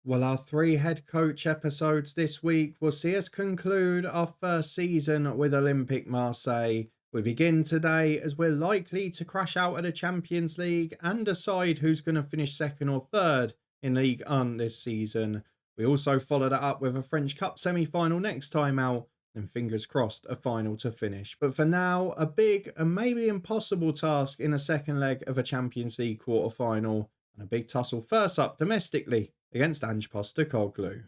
Well, our three head coach episodes this week will see us conclude our first season with Olympique Marseille. We begin today as we're likely to crash out of the Champions League and decide who's going to finish second or third in Ligue 1 this season. We also follow that up with a French Cup semi-final next time out, and fingers crossed a final to finish. But for now, a big and maybe impossible task in a second leg of a Champions League quarter-final, and a big tussle first up domestically against Ange Postecoglou.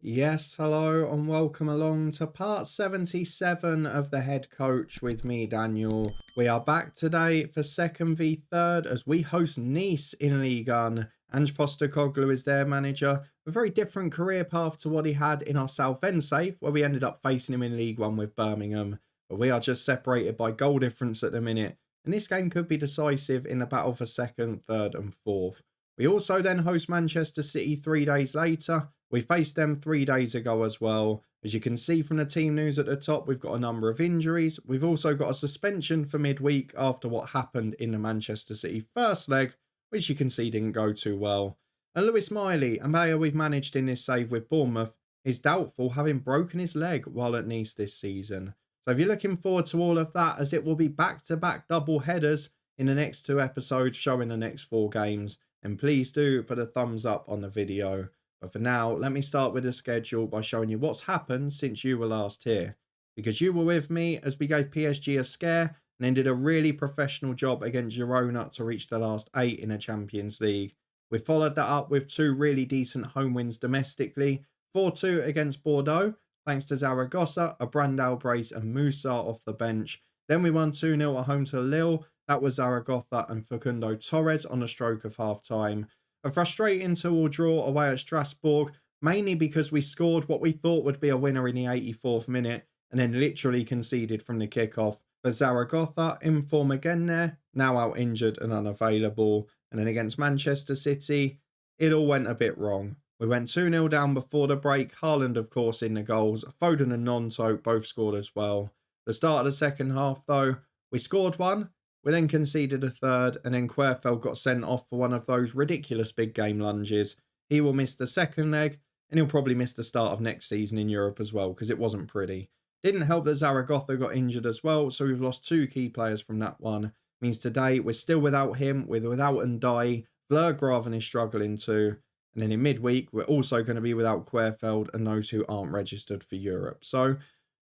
Yes, hello and welcome along to part 77 of the head coach with me, Daniel. We are back today for second v third as we host Nice in Ligue 1. Ange Postecoglou is their manager. A very different career path to what he had in our Southend save, where we ended up facing him in League 1 with Birmingham. But we are just separated by goal difference at the minute, and this game could be decisive in the battle for second, third and fourth. We also then host Manchester City 3 days later. We faced them 3 days ago as well. As you can see from the team news at the top, we've got a number of injuries. We've also got a suspension for midweek after what happened in the Manchester City first leg, which you can see didn't go too well. And Lewis Miley, a player we've managed in this save with Bournemouth, is doubtful, having broken his leg while at Nice this season. So if you're looking forward to all of that, as it will be back-to-back double headers in the next 2 episodes showing the next 4 games, then please do put a thumbs up on the video. But for now, let me start with the schedule by showing you what's happened since you were last here. Because you were with me as we gave PSG a scare and then did a really professional job against Girona to reach the last 8 in the Champions League. We followed that up with 2 really decent home wins domestically. 4-2 against Bordeaux, thanks to Zaragoza, a Brandao brace and Moussa off the bench. Then we won 2-0 at home to Lille. That was Zaragoza and Facundo Torres on the stroke of half-time. A frustrating 2-2 draw away at Strasbourg, mainly because we scored what we thought would be a winner in the 84th minute and then literally conceded from the kickoff. But Zaragoza, in form again there, now out injured and unavailable. And then against Manchester City, it all went a bit wrong. We went 2-0 down before the break. Haaland, of course, in the goals. Foden and Nonto both scored as well. The start of the second half, though, we scored one. We then conceded a third, and then Querfeld got sent off for one of those ridiculous big game lunges. He will miss the second leg, and he'll probably miss the start of next season in Europe as well, because it wasn't pretty. Didn't help that Zaragoza got injured as well, so we've lost 2 key players from that one. Means today we're still without him, we're without Ndiaye. Vlergraven is struggling too. And then in midweek, we're also going to be without Querfeld and those who aren't registered for Europe. So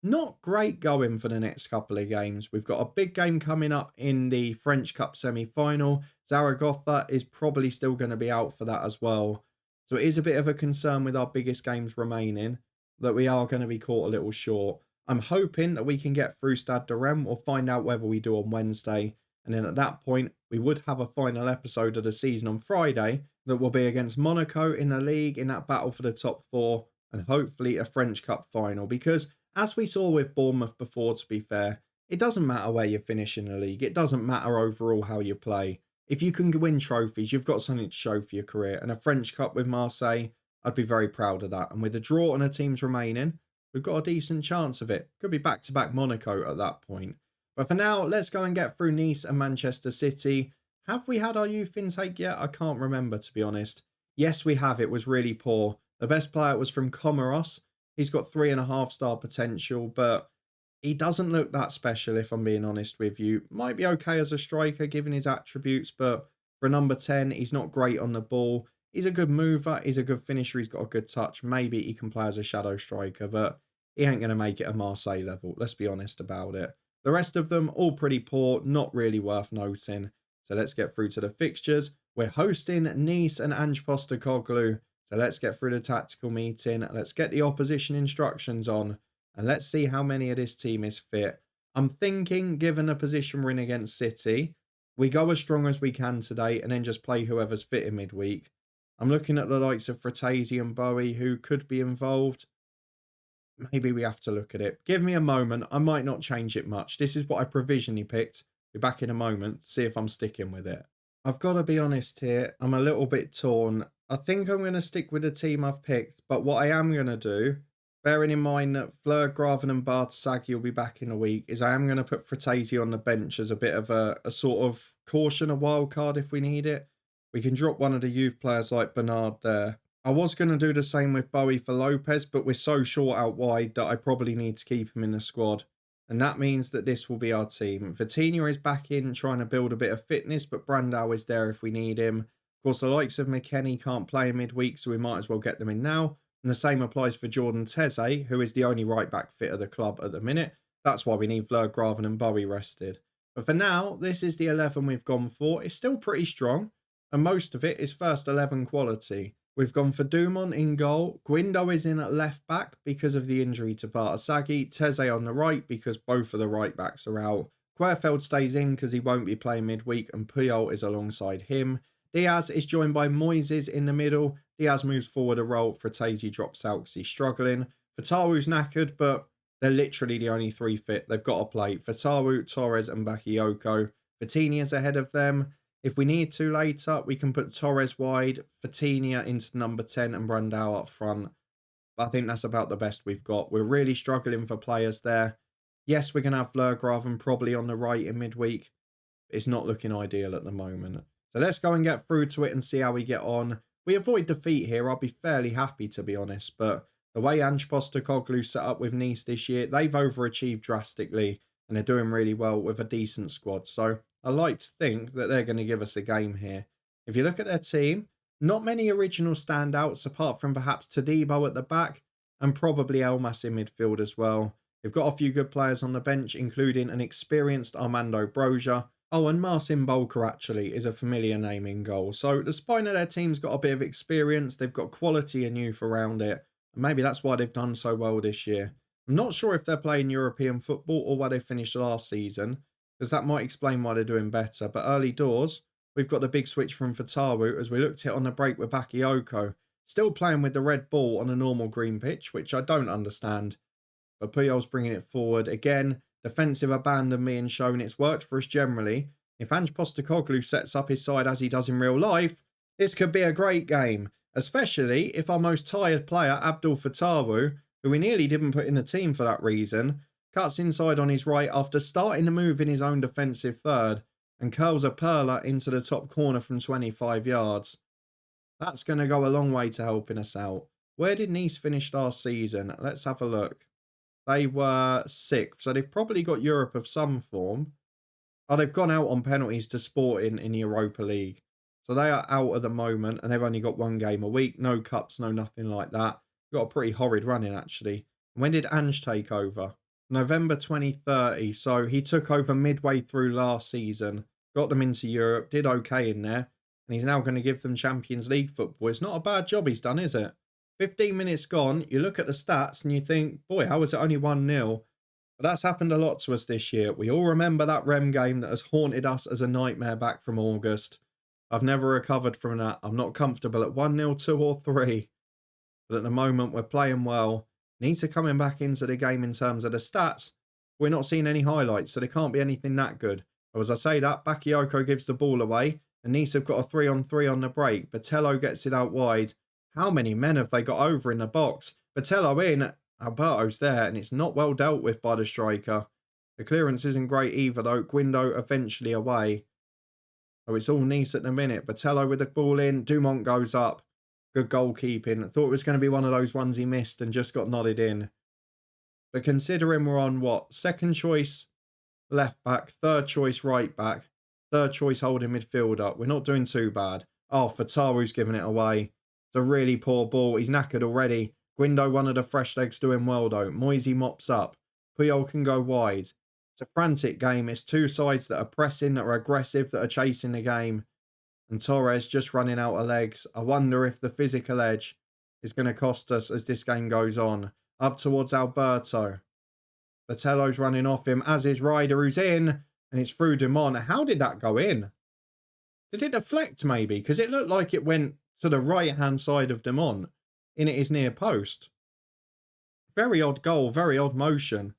not great going for the next couple of games. We've got a big game coming up in the French Cup semi-final. Zaragoza is probably still going to be out for that as well. So it is a bit of a concern with our biggest games remaining that we are going to be caught a little short. I'm hoping that we can get through Stade de Rennes. We'll find out whether we do on Wednesday. And then at that point, we would have a final episode of the season on Friday that will be against Monaco in the league in that battle for the top 4 and hopefully a French Cup final. Because as we saw with Bournemouth before, to be fair, it doesn't matter where you finish in the league. It doesn't matter overall how you play. If you can win trophies, you've got something to show for your career. And a French Cup with Marseille, I'd be very proud of that. And with the draw and the teams remaining, we've got a decent chance of it. Could be back-to-back Monaco at that point. But for now, let's go and get through Nice and Manchester City. Have we had our youth intake yet? I can't remember, to be honest. Yes, we have. It was really poor. The best player was from Comoros. He's got 3.5-star potential, but he doesn't look that special, if I'm being honest with you. Might be okay as a striker, given his attributes, but for a number 10, he's not great on the ball. He's a good mover. He's a good finisher. He's got a good touch. Maybe he can play as a shadow striker, but he ain't going to make it a Marseille level. Let's be honest about it. The rest of them, all pretty poor, not really worth noting. So let's get through to the fixtures. We're hosting Nice and Ange Postecoglou. So let's get through the tactical meeting. Let's get the opposition instructions on. And let's see how many of this team is fit. I'm thinking, given the position we're in against City, we go as strong as we can today and then just play whoever's fit in midweek. I'm looking at the likes of Fratesi and Bowie who could be involved. Maybe we have to look at it. Give me a moment. I might not change it much. This is what I provisionally picked. Be back in a moment. See if I'm sticking with it. I've got to be honest here. I'm a little bit torn. I think I'm going to stick with the team I've picked, but what I am going to do, bearing in mind that Fleur, Graven and Bartsagi will be back in a week, is I am going to put Fratesi on the bench as a bit of a sort of caution, a wild card if we need it. We can drop one of the youth players like Bernard there. I was going to do the same with Bowie for Lopez, but we're so short out wide that I probably need to keep him in the squad. And that means that this will be our team. Vitinha is back in trying to build a bit of fitness, but Brandao is there if we need him. Of course, the likes of McKennie can't play in midweek, so we might as well get them in now. And the same applies for Jordan Teze, who is the only right-back fit of the club at the minute. That's why we need Fleur, Graven and Bowie rested. But for now, this is the 11 we've gone for. It's still pretty strong, and most of it is first 11 quality. We've gone for Dumont in goal. Guindo is in at left back because of the injury to Bartasagi. Teze on the right because both of the right backs are out. Querfeld stays in because he won't be playing midweek, and Puyol is alongside him. Diaz is joined by Moises in the middle. Diaz moves forward a role. Fratesi drops out because he's struggling. Fataru's knackered, but they're literally the only three fit. They've got to play. Fataru, Torres and Bakayoko. Vitinha's ahead of them. If we need to later, we can put Torres wide, Vitinha into number 10 and Brandao up front. But I think that's about the best we've got. We're really struggling for players there. Yes, we're going to have Blurgraven probably on the right in midweek. It's not looking ideal at the moment. So let's go and get through to it and see how we get on. We avoid defeat here. I'll be fairly happy, to be honest. But the way Ange Postecoglou set up with Nice this year, they've overachieved drastically. And they're doing really well with a decent squad. So I like to think that they're going to give us a game here. If you look at their team, not many original standouts apart from perhaps Todibo at the back and probably Elmas in midfield as well. They've got a few good players on the bench, including an experienced Armando Broja. Oh, and Marcin Bolka actually is a familiar name in goal. So the spine of their team's got a bit of experience. They've got quality and youth around it. And maybe that's why they've done so well this year. I'm not sure if they're playing European football or where they finished last season, because that might explain why they're doing better. But early doors, we've got the big switch from Fataru as we looked at it on the break with Bakayoko. Still playing with the red ball on a normal green pitch, which I don't understand. But Puyol's bringing it forward. Again, defensive abandon being shown. It's worked for us generally. If Ange Postecoglou sets up his side as he does in real life, this could be a great game. Especially if our most tired player, Abdul Fataru, who we nearly didn't put in the team for that reason, cuts inside on his right after starting to move in his own defensive third and curls a perler into the top corner from 25 yards. That's going to go a long way to helping us out. Where did Nice finish last season? Let's have a look. They were 6th, so they've probably got Europe of some form. Oh, they've gone out on penalties to Sporting in the Europa League. So they are out at the moment and they've only got one game a week. No cups, no nothing like that. Got a pretty horrid run in, actually. When did Ange take over? November 2030. So he took over midway through last season. Got them into Europe. Did okay in there. And he's now going to give them Champions League football. It's not a bad job he's done, is it? 15 minutes gone. You look at the stats and you think, boy, how is it only 1-0? But that's happened a lot to us this year. We all remember that Rem game that has haunted us as a nightmare back from August. I've never recovered from that. I'm not comfortable at 1-0, 2 or 3. But at the moment, we're playing well. Nice are coming back into the game in terms of the stats. We're not seeing any highlights, so there can't be anything that good. Or as I say that, Bakayoko gives the ball away, and Nice have got a 3-on-3 on the break. Botello gets it out wide. How many men have they got over in the box? Botello in, Alberto's there, and it's not well dealt with by the striker. The clearance isn't great either, though. Guindo eventually away. Oh, it's all Nice at the minute. Botello with the ball in. Dumont goes up. Good goalkeeping. Thought it was going to be one of those ones he missed and just got nodded in. But considering we're on what? Second choice left back, third choice right back, third choice holding midfielder. We're not doing too bad. Oh, Fataru's giving it away. It's a really poor ball. He's knackered already. Guindo, one of the fresh legs, doing well though. Moisey mops up. Puyol can go wide. It's a frantic game. It's two sides that are pressing, that are aggressive, that are chasing the game. And Torres just running out of legs. I wonder if the physical edge is going to cost us as this game goes on. Up towards Alberto. Botello's running off him, as is Ryder, who's in. And it's through Dumont. How did that go in? Did it deflect maybe? Because it looked like it went to the right-hand side of Dumont. In at his near post. Very odd goal, very odd motion.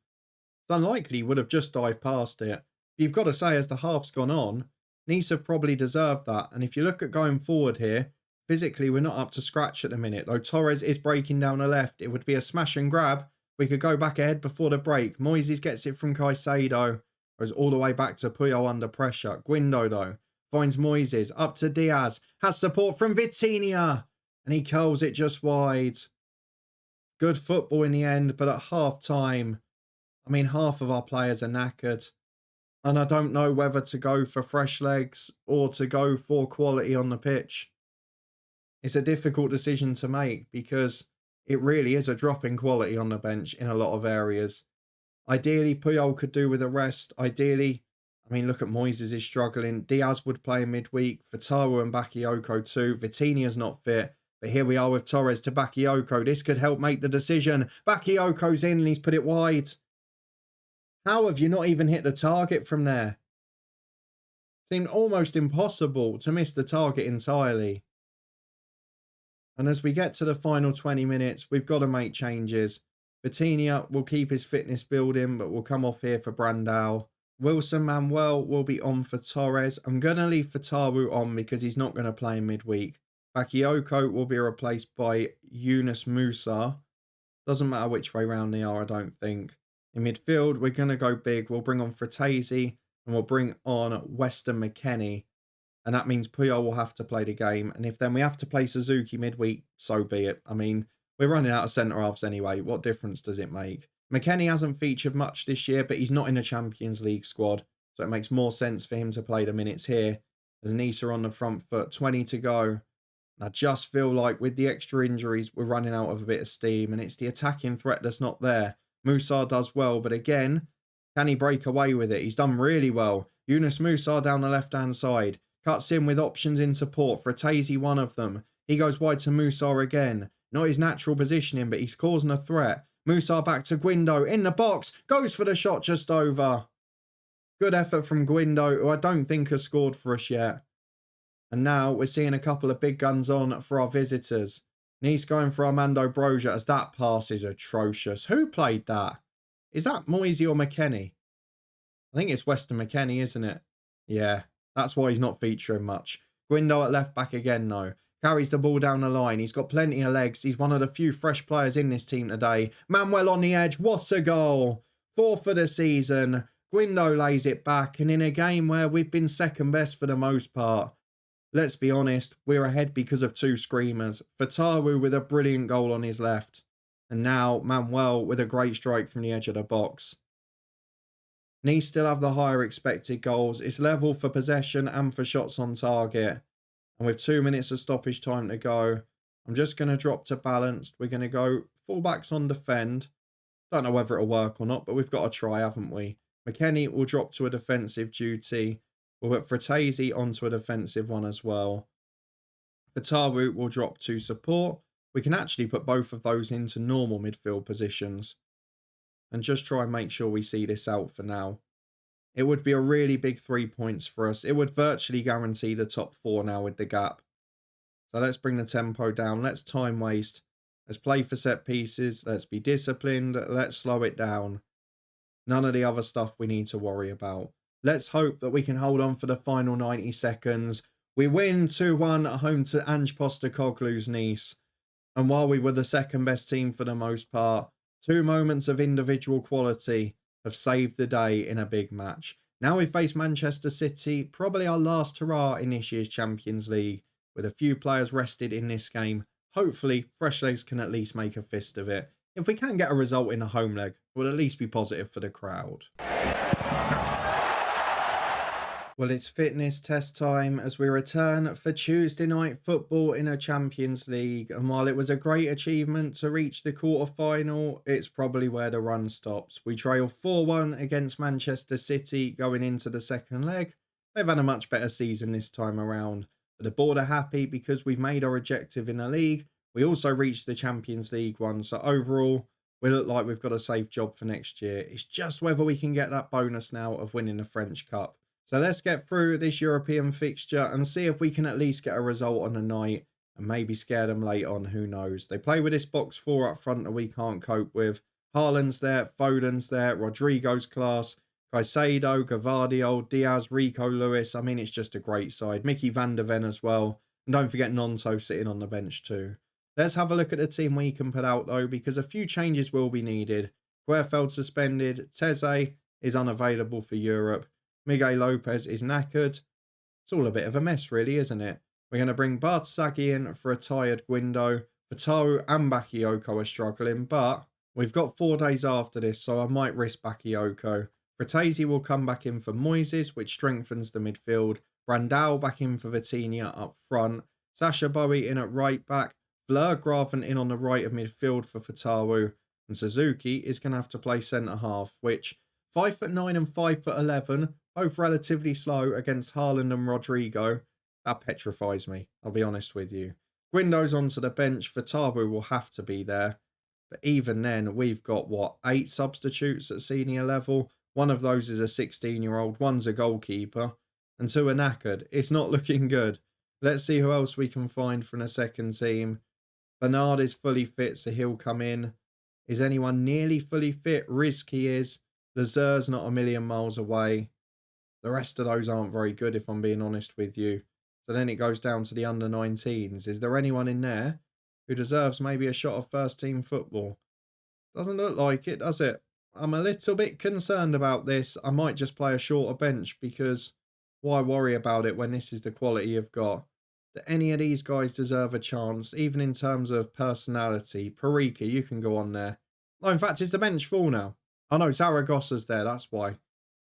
It's unlikely he would have just dived past it. But you've got to say, as the half's gone on, Nice have probably deserved that. And if you look at going forward here, physically we're not up to scratch at the minute. Though Torres is breaking down the left. It would be a smash and grab. We could go back ahead before the break. Moises gets it from Caicedo. Goes all the way back to Puyol under pressure. Guindo, though, finds Moises. Up to Diaz. Has support from Vitinha. And he curls it just wide. Good football in the end, but at half-time, I mean, half of our players are knackered. And I don't know whether to go for fresh legs or to go for quality on the pitch. It's a difficult decision to make because it really is a drop in quality on the bench in a lot of areas. Ideally, Puyol could do with a rest. Ideally, I mean, look at Moises is struggling. Diaz would play midweek. Fatawu and Bakayoko too. Vitinha's not fit. But here we are with Torres to Bakayoko. This could help make the decision. Bakayoko's in and he's put it wide. How have you not even hit the target from there? Seemed almost impossible to miss the target entirely. And as we get to the final 20 minutes, we've got to make changes. Vitinha will keep his fitness building, but will come off here for Brandao. Wilson Manuel will be on for Torres. I'm going to leave Fatawu on because he's not going to play in midweek. Bakayoko will be replaced by Yunus Musa. Doesn't matter which way round they are, I don't think. In midfield, we're going to go big. We'll bring on Fratesi and we'll bring on Weston McKennie. And that means Puyol will have to play the game. And if then we have to play Suzuki midweek, so be it. I mean, we're running out of centre-halves anyway. What difference does it make? McKennie hasn't featured much this year, but he's not in the Champions League squad. So it makes more sense for him to play the minutes here. As Nice are on the front foot, 20 to go. And I just feel like with the extra injuries, we're running out of a bit of steam. And it's the attacking threat that's not there. Musa does well, but again, can he break away with it? He's done really well. Yunus Musa down the left-hand side. Cuts in with options in support. Fratesi, one of them. He goes wide to Musa again. Not his natural positioning, but he's causing a threat. Musa back to Guindo. In the box. Goes for the shot just over. Good effort from Guindo, who I don't think has scored for us yet. And now we're seeing a couple of big guns on for our visitors. Nice going for Armando Broja as that pass is atrocious. Who played that? Is that Moisey or McKennie? I think it's Weston McKennie, isn't it? Yeah, that's why he's not featuring much. Guindo at left back again though. Carries the ball down the line. He's got plenty of legs. He's one of the few fresh players in this team today. Manuel on the edge. What a goal. 4th for the season. Guindo lays it back. And in a game where we've been second best for the most part, let's be honest, we're ahead because of 2 screamers. Fatawu with a brilliant goal on his left. And now Manuel with a great strike from the edge of the box. Nice still have the higher expected goals. It's level for possession and for shots on target. And with 2 minutes of stoppage time to go, I'm just going to drop to balanced. We're going to go fullbacks on defend. Don't know whether it'll work or not, but we've got to try, haven't we? McKennie will drop to a defensive duty. We'll put Fratesi onto a defensive one as well. Fatawu will drop to support. We can actually put both of those into normal midfield positions. And just try and make sure we see this out for now. It would be a really big 3 points for us. It would virtually guarantee the top 4 now with the gap. So let's bring the tempo down. Let's time waste. Let's play for set pieces. Let's be disciplined. Let's slow it down. None of the other stuff we need to worry about. Let's hope that we can hold on for the final 90 seconds. We win 2-1 at home to Ange Postecoglou's Nice. And while we were the second best team for the most part, 2 moments of individual quality have saved the day in a big match. Now we face Manchester City, probably our last hurrah in this year's Champions League. With a few players rested in this game, hopefully fresh legs can at least make a fist of it. If we can get a result in a home leg, we'll at least be positive for the crowd. Well, it's fitness test time as we return for Tuesday night football in a Champions League. And while it was a great achievement to reach the quarter-final, it's probably where the run stops. We trail 4-1 against Manchester City going into the second leg. They've had a much better season this time around. But the board are happy because we've made our objective in the league. We also reached the Champions League one. So overall, we look like we've got a safe job for next year. It's just whether we can get that bonus now of winning the French Cup. So let's get through this European fixture and see if we can at least get a result on the night and maybe scare them late on, who knows. They play with this box 4 up front that we can't cope with. Haaland's there, Foden's there, Rodrigo's class, Caicedo, Gavardio, Diaz, Rico Lewis. I mean, it's just a great side. Mickey van der Ven as well. And don't forget Nonto sitting on the bench too. Let's have a look at the team we can put out though, because a few changes will be needed. Querfeld suspended. Teze is unavailable for Europe. Miguel Lopez is knackered. It's all a bit of a mess really, isn't it? We're going to bring Bartasaghi in for a tired Guindo. Fatawu and Bakayoko are struggling, but we've got 4 days after this, so I might risk Bakayoko. Fratesi will come back in for Moises, which strengthens the midfield. Brandao back in for Vitinha up front. Sasha Bowie in at right back. Vlergraven in on the right of midfield for Fatawu. And Suzuki is going to have to play centre-half, which 5'9" and 5'11", both relatively slow against Haaland and Rodrigo. That petrifies me, I'll be honest with you. Guindo's onto the bench. Fatawu will have to be there. But even then, we've got, 8 substitutes at senior level? One of those is a 16-year-old, one's a goalkeeper, and 2 are knackered. It's not looking good. Let's see who else we can find from the second team. Bernard is fully fit, so he'll come in. Is anyone nearly fully fit? Rizky is. Lazur's not a million miles away. The rest of those aren't very good, if I'm being honest with you. So then it goes down to the under-19s. Is there anyone in there who deserves maybe a shot of first-team football? Doesn't look like it, does it? I'm a little bit concerned about this. I might just play a shorter bench because why worry about it when this is the quality you've got? Do any of these guys deserve a chance, even in terms of personality? Parika, you can go on there. Oh, in fact, is the bench full now? Oh no, Zaragossa's there, that's why.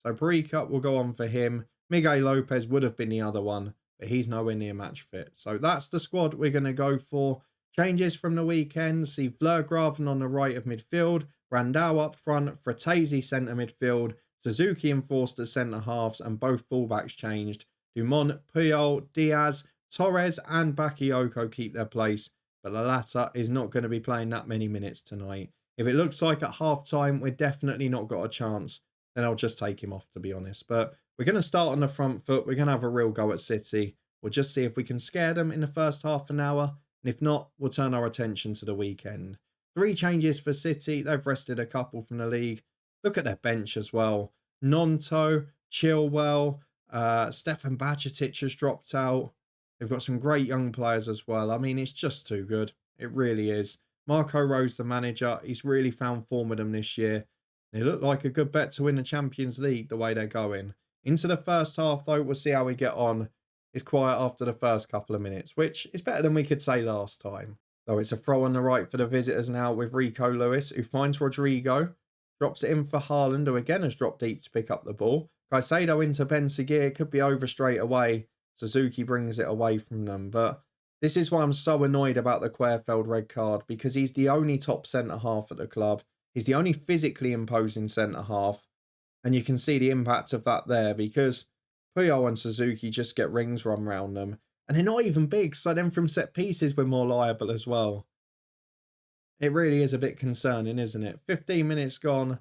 So Parika will go on for him. Miguel Lopez would have been the other one, but he's nowhere near match fit. So that's the squad we're going to go for. Changes from the weekend. See Vlergraven on the right of midfield. Brandao up front. Fratesi centre midfield. Suzuki enforced as centre halves and both fullbacks changed. Dumont, Puyol, Diaz, Torres and Bakayoko keep their place, but the latter is not going to be playing that many minutes tonight. If it looks like at half-time we're definitely not got a chance, then I'll just take him off, to be honest. But we're going to start on the front foot. We're going to have a real go at City. We'll just see if we can scare them in the first half an hour. And if not, we'll turn our attention to the weekend. 3 changes for City. They've rested a couple from the league. Look at their bench as well. Nonto, Chilwell, Stefan Bajcetic has dropped out. They've got some great young players as well. I mean, it's just too good. It really is. Marco Rose, the manager, he's really found form with them this year. They look like a good bet to win the Champions League the way they're going. Into the first half, though, we'll see how we get on. It's quiet after the first couple of minutes, which is better than we could say last time. So it's a throw on the right for the visitors now with Rico Lewis, who finds Rodrigo. Drops it in for Haaland, who again has dropped deep to pick up the ball. Caicedo into Ben Seguir, could be over straight away. Suzuki brings it away from them. But this is why I'm so annoyed about the Querfeld red card, because he's the only top centre-half at the club. He's the only physically imposing centre-half. And you can see the impact of that there, because Puyol and Suzuki just get rings run round them. And they're not even big, so then from set pieces we're more liable as well. It really is a bit concerning, isn't it? 15 minutes gone,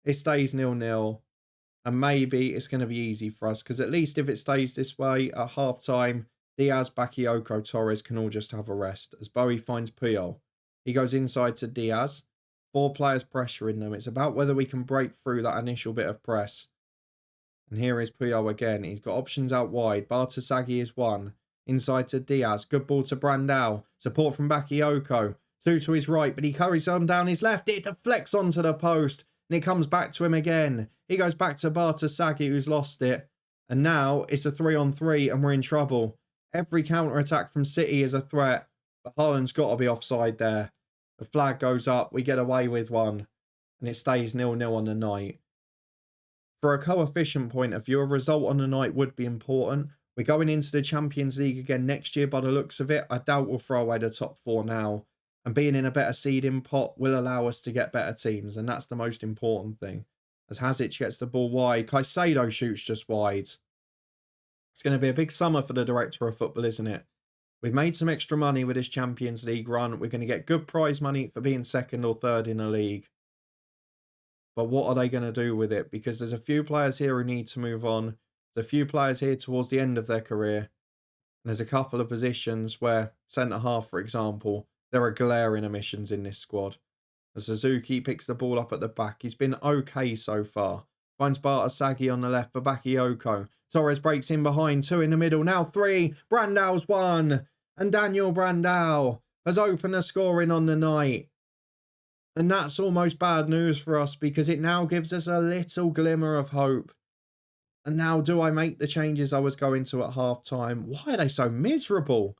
it stays 0-0. And maybe it's going to be easy for us, because at least if it stays this way at half-time, Diaz, Bakayoko, Torres can all just have a rest. As Bowie finds Puyol. He goes inside to Diaz. 4 players pressuring them. It's about whether we can break through that initial bit of press. And here is Puyol again. He's got options out wide. Bartasaghi is one. Inside to Diaz. Good ball to Brandao. Support from Bakayoko. 2 to his right, but he carries on down his left. It deflects onto the post. And it comes back to him again. He goes back to Bartasaghi, who's lost it. And now it's a 3-on-3 and we're in trouble. Every counter-attack from City is a threat. But Haaland's got to be offside there. The flag goes up. We get away with one. And it stays 0-0 on the night. For a coefficient point of view, a result on the night would be important. We're going into the Champions League again next year by the looks of it. I doubt we'll throw away the top 4 now. And being in a better seeding pot will allow us to get better teams. And that's the most important thing. As Hazic gets the ball wide. Caicedo shoots just wide. It's going to be a big summer for the director of football, isn't it? We've made some extra money with this Champions League run. We're going to get good prize money for being 2nd or 3rd in the league. But what are they going to do with it? Because there's a few players here who need to move on. There's a few players here towards the end of their career. And there's a couple of positions where, centre-half, for example, there are glaring omissions in this squad. As Suzuki picks the ball up at the back, he's been okay so far. Finds Bartasaghi on the left for Bakayoko. Torres breaks in behind, 2 in the middle, now 3. Brandao's 1. And Daniel Brandao has opened the scoring on the night. And that's almost bad news for us because it now gives us a little glimmer of hope. And now do I make the changes I was going to at half-time? Why are they so miserable?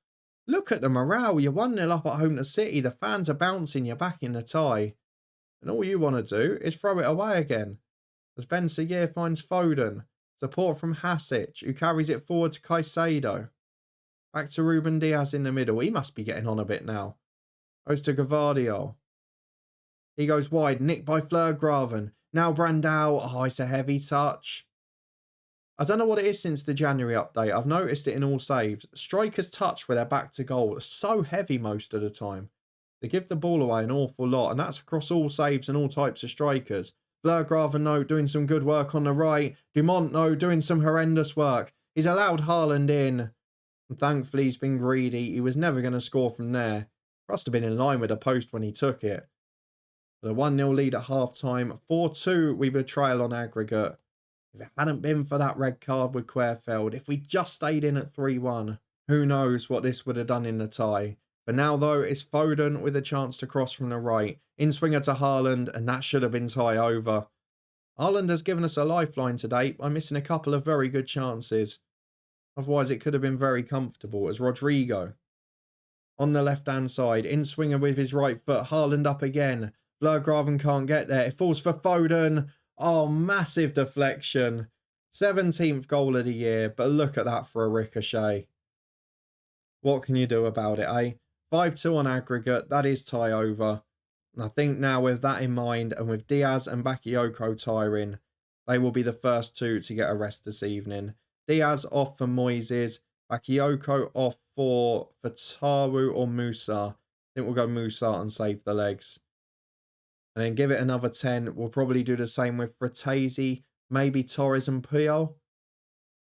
Look at the morale. You're 1-0 up at home to City. The fans are bouncing. You're back in the tie. And all you want to do is throw it away again. As Ben Seguir finds Foden. Support from Hasic, who carries it forward to Caicedo. Back to Ruben Diaz in the middle. He must be getting on a bit now. Goes to Gavardio. He goes wide. Nicked by Fleur-Graven. Now Brandao. Oh, it's a heavy touch. I don't know what it is since the January update. I've noticed it in all saves. Strikers touch with their back to goal. It's so heavy most of the time. They give the ball away an awful lot. And that's across all saves and all types of strikers. Fleur-Graven, no, doing some good work on the right. Dumont, no, doing some horrendous work. He's allowed Haaland in. And thankfully, he's been greedy. He was never going to score from there. Must have been in line with the post when he took it. The 1-0 lead at half-time. 4-2, we would trail on aggregate. If it hadn't been for that red card with Querfeld, if we just stayed in at 3-1, who knows what this would have done in the tie. But now, though, it's Foden with a chance to cross from the right. In-swinger to Haaland, and that should have been tie over. Haaland has given us a lifeline to date by missing a couple of very good chances. Otherwise, it could have been very comfortable as Rodrigo. On the left-hand side, in-swinger with his right foot. Haaland up again. Fleur-Graven can't get there. It falls for Foden. Oh, massive deflection. 17th goal of the year, but look at that for a ricochet. What can you do about it, eh? 5-2 on aggregate, that is tie over. And I think now with that in mind, and with Diaz and Bakayoko tiring, they will be the first two to get a rest this evening. Diaz off for Moises, Bakayoko off for Taru or Musa. I think we'll go Musa and save the legs. And then give it another 10. We'll probably do the same with Fratesi, maybe Torres and Puyol.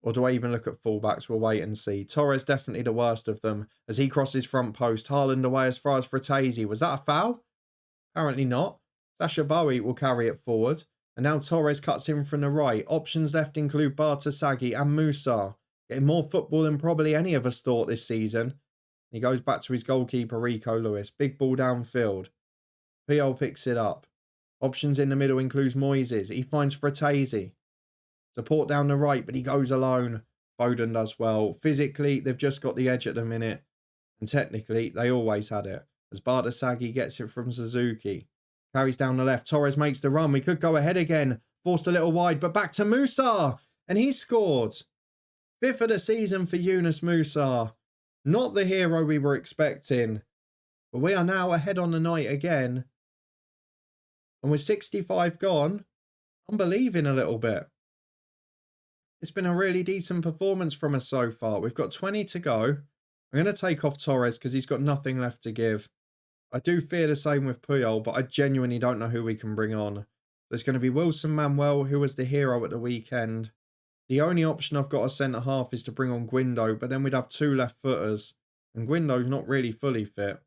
Or do I even look at fullbacks? We'll wait and see. Torres definitely the worst of them as he crosses front post. Haaland away as far as Fratesi. Was that a foul? Apparently not. Sasha Bowie will carry it forward. And now Torres cuts in from the right. Options left include Bartasagi and Musa. Getting more football than probably any of us thought this season. He goes back to his goalkeeper, Rico Lewis. Big ball downfield. Puyol picks it up. Options in the middle includes Moises. He finds Fratesi. Support down the right, but he goes alone. Foden does well. Physically, they've just got the edge at the minute. And technically, they always had it. As Bartasagi gets it from Suzuki. Carries down the left. Torres makes the run. We could go ahead again. Forced a little wide, but back to Musa. And he scored. 5th of the season for Yunus Musa. Not the hero we were expecting. But we are now ahead on the night again. And with 65 gone, I'm believing a little bit. It's been a really decent performance from us so far. We've got 20 to go. I'm going to take off Torres because he's got nothing left to give. I do fear the same with Puyol, but I genuinely don't know who we can bring on. There's going to be Wilson Manuel, who was the hero at the weekend. The only option I've got a centre-half is to bring on Guindo, but then we'd have 2 left-footers. And Guindo's not really fully fit.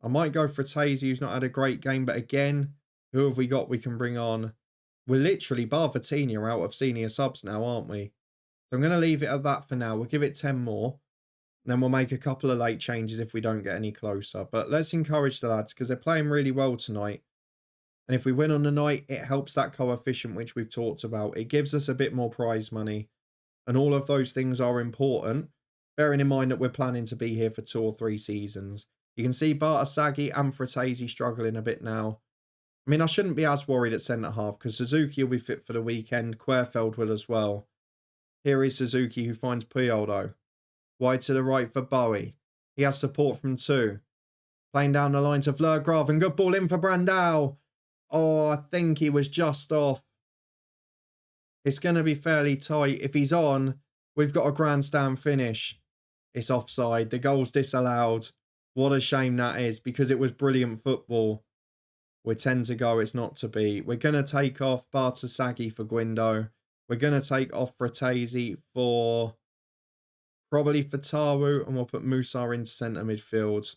I might go for Tazy, who's not had a great game, but again, who have we got we can bring on? We're literally bar Vitinha out of senior subs now, aren't we? So I'm going to leave it at that for now. We'll give it 10 more. Then we'll make a couple of late changes if we don't get any closer. But let's encourage the lads because they're playing really well tonight. And if we win on the night, it helps that coefficient which we've talked about. It gives us a bit more prize money. And all of those things are important, bearing in mind that we're planning to be here for 2 or 3 seasons. You can see Bartasagi and Fratesi struggling a bit now. I mean, I shouldn't be as worried at centre-half because Suzuki will be fit for the weekend. Querfeld will as well. Here is Suzuki who finds Puyol though. Wide to the right for Bowie. He has support from 2. Playing down the line to Fleur-Graven. Good ball in for Brandao. Oh, I think he was just off. It's going to be fairly tight. If he's on, we've got a grandstand finish. It's offside. The goal's disallowed. What a shame that is because it was brilliant football. We're 10 to go. It's not to be. We're going to take off Bartasagi for Guindo. We're going to take off Fratesi for probably for Taru, and we'll put Musa into centre midfield.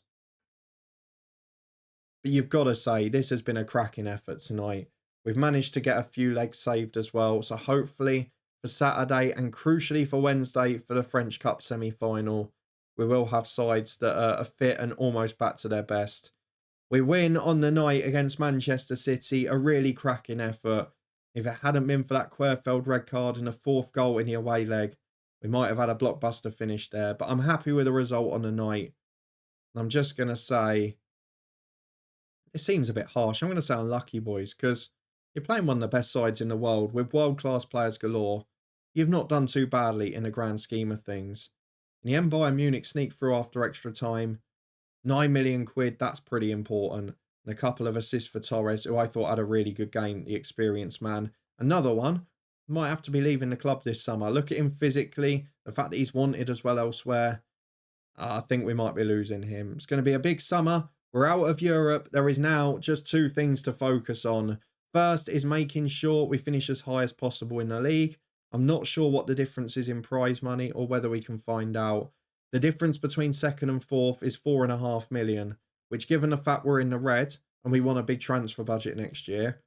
But you've got to say, this has been a cracking effort tonight. We've managed to get a few legs saved as well. So hopefully for Saturday and crucially for Wednesday for the French Cup semi-final, we will have sides that are fit and almost back to their best. We win on the night against Manchester City, a really cracking effort. If it hadn't been for that Querfeld red card and a fourth goal in the away leg, we might have had a blockbuster finish there. But I'm happy with the result on the night. I'm just going to say, it seems a bit harsh. I'm going to say unlucky, boys, because you're playing one of the best sides in the world with world-class players galore. You've not done too badly in the grand scheme of things. In the end, Bayern Munich sneaked through after extra time. 9 million quid, that's pretty important. And a couple of assists for Torres, who I thought had a really good game, the experienced man. Another one, might have to be leaving the club this summer. Look at him physically, the fact that he's wanted as well elsewhere. I think we might be losing him. It's going to be a big summer. We're out of Europe. There is now just two things to focus on. First is making sure we finish as high as possible in the league. I'm not sure what the difference is in prize money or whether we can find out. The difference between second and fourth is 4.5 million, which given the fact we're in the red and we want a big transfer budget next year,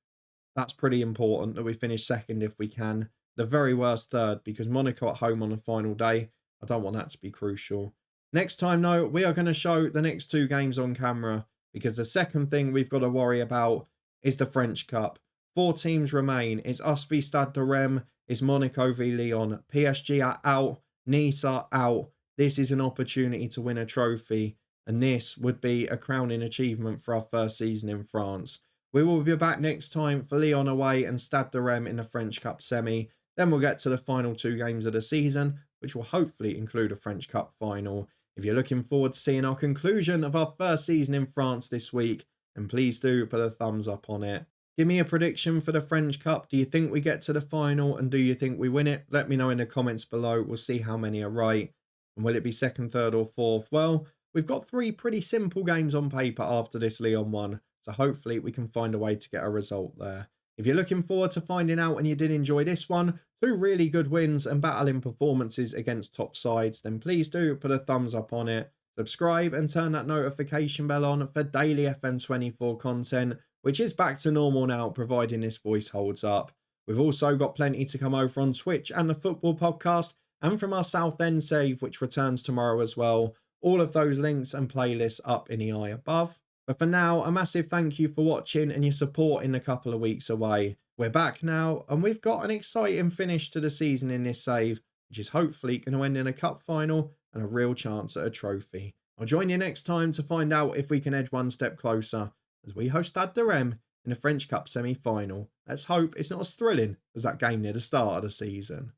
that's pretty important that we finish second if we can. The very worst third, because Monaco at home on the final day, I don't want that to be crucial. Next time though, we are going to show the next two games on camera, because the second thing we've got to worry about is the French Cup. 4 teams remain. It's us v Stade de Reims, it's Monaco v Lyon. PSG are out, Nice are out. This is an opportunity to win a trophy, and this would be a crowning achievement for our first season in France. We will be back next time for Lyon away and Stade de Reims in the French Cup semi. Then we'll get to the final 2 games of the season, which will hopefully include a French Cup final. If you're looking forward to seeing our conclusion of our first season in France this week, then please do put a thumbs up on it. Give me a prediction for the French Cup. Do you think we get to the final, and do you think we win it? Let me know in the comments below. We'll see how many are right. And will it be second, third or fourth? Well, we've got 3 pretty simple games on paper after this Lyon one. So hopefully we can find a way to get a result there. If you're looking forward to finding out and you did enjoy this one, 2 really good wins and battling performances against top sides, then please do put a thumbs up on it. Subscribe and turn that notification bell on for daily FM24 content, which is back to normal now, providing this voice holds up. We've also got plenty to come over on Twitch and the Football Podcast, and from our Southend save, which returns tomorrow as well. All of those links and playlists up in the eye above. But for now, a massive thank you for watching and your support in a couple of weeks away. We're back now, and we've got an exciting finish to the season in this save, which is hopefully going to end in a cup final and a real chance at a trophy. I'll join you next time to find out if we can edge one step closer as we host Stade de Reims in the French Cup semi-final. Let's hope it's not as thrilling as that game near the start of the season.